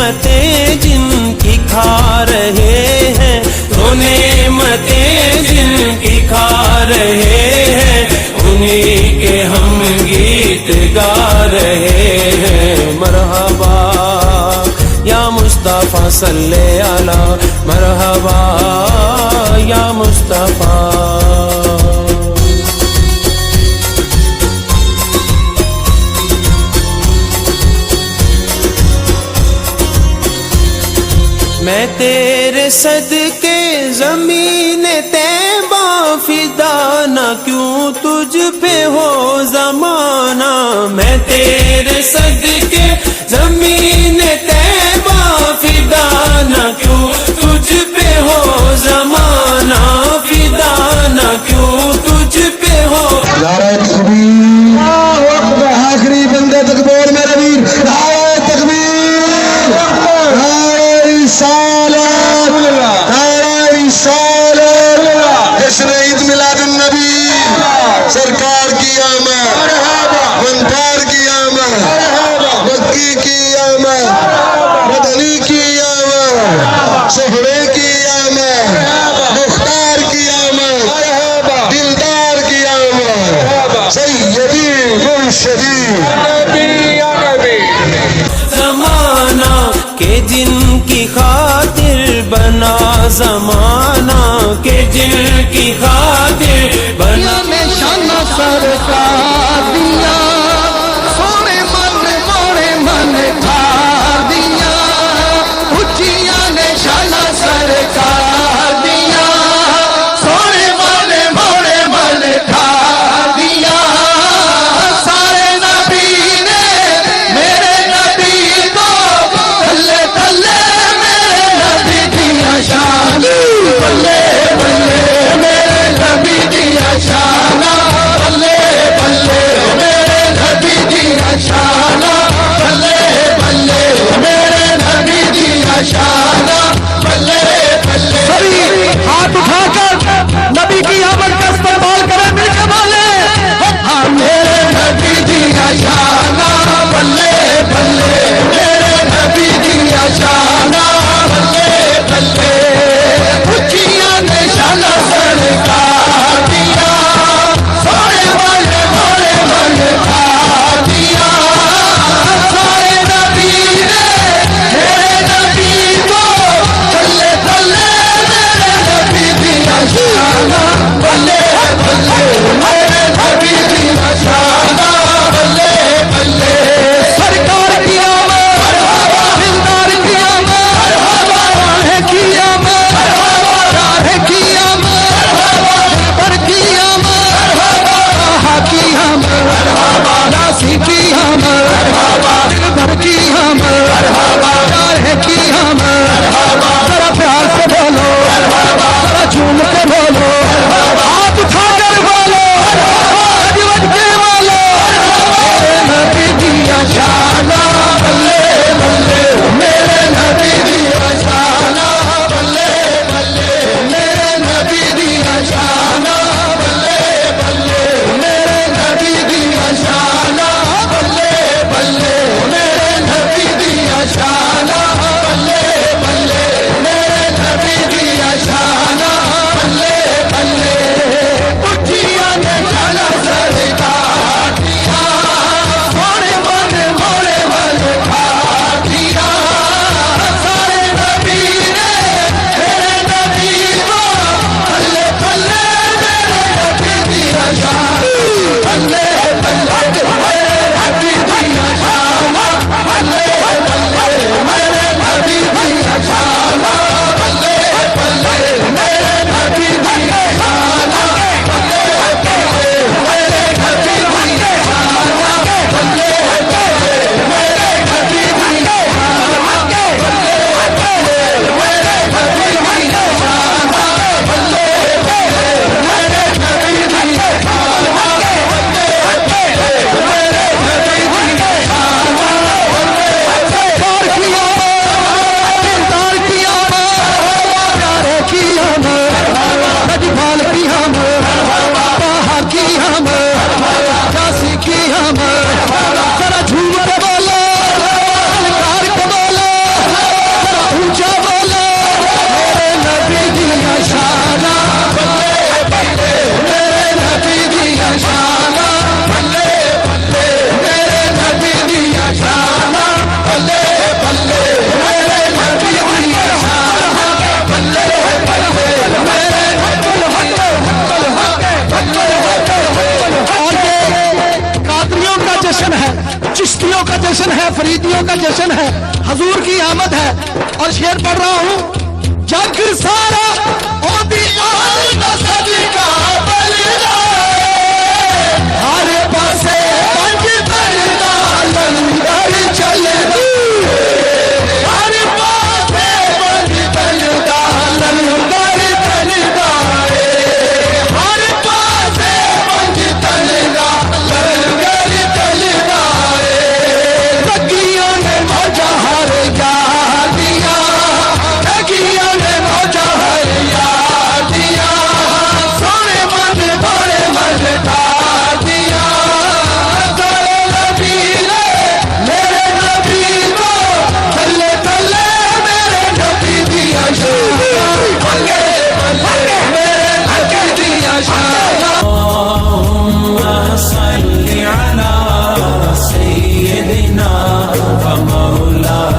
نعمتیں جن کی کھا رہے ہیں، وہ نعمتیں جن کی کھا رہے ہیں، انہی کے ہم گیت گا رہے ہیں۔ مرحبا یا مصطفیٰ صلی علی، مرحبا یا مصطفیٰ۔ میں تیرے صدقے زمین طیبہ فدا، نہ کیوں تجھ پہ ہو زمانہ۔ میں تیرے صدقے زمین طیبہ فدا، نہ کیوں تجھ پہ ہو زمانہ، فدا نہ کیوں تجھ پہ ہو۔ نعرہ تکبیر، آخری بندے تک بول میرے ویر، نعرہ تکبیر، نعرہ رسالت، نعرہ رسالت۔ جشن عید میلاد النبی، سرکار کی آمد، منتار کی آمد، مکی کی آمد، مدنی کی آمد، سہرے کی آمد، مختار کی آمد، دلدار کی آمد، سیدی مرشدی زمانہ کہ جن کی خاطر بنا زمانہ، کہ جن کی خاطر بنا نشانہ سرکار دیا، سونے من تھار دیا، اچھیاں نشانہ سرکار دیا، سونے من تھار دیا۔ سارے نبی نے میرے نبی کو تلے تلے، میرے نبی دیا شان بلے بلے، میرے نبی دیا شان بلے بلے۔ جشن ہے، فریدیوں کا جشن ہے، حضور کی آمد ہے. اور شعر پڑھ رہا ہوں. جگ سارا اودی آل دا صدقہ بلدا ہر پاسے پنج تردا لنگر چلدا ہر پاسے پنج تردا لنگر چلدا ہر پاسے پنج تردا لنگر چلدا تکیوں نے موجہ ہر یار دیا تکیوں نے موجہ ہر یار دیا سونے من بڑے مزدار دیا سارے نبی نے میرے نبی کو تلے تلے میرے نبی دیا شان بھنگے بھنگے میرے نبی دیا شان. اللهم صل على سيدنا ومولانا